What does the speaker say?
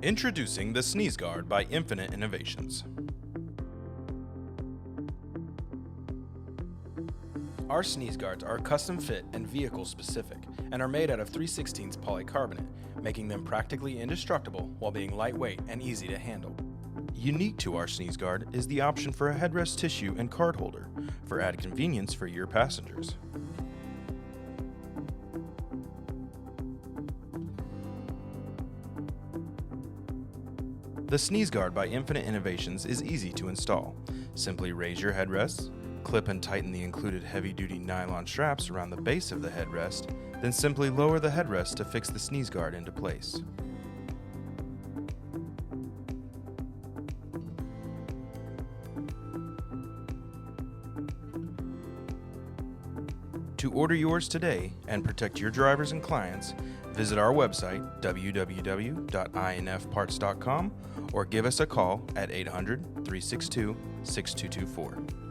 Introducing the Sneeze Guard by Infinite Innovations. Our sneeze guards are custom fit and vehicle specific and are made out of 3/16 polycarbonate, making them practically indestructible while being lightweight and easy to handle. Unique to our sneeze guard is the option for a headrest tissue and card holder for added convenience for your passengers. The Sneeze Guard by Infinite Innovations is easy to install. Simply raise your headrests, clip and tighten the included heavy-duty nylon straps around the base of the headrest, then simply lower the headrest to fix the sneeze guard into place. To order yours today and protect your drivers and clients, visit our website www.infparts.com or give us a call at 800-362-6224.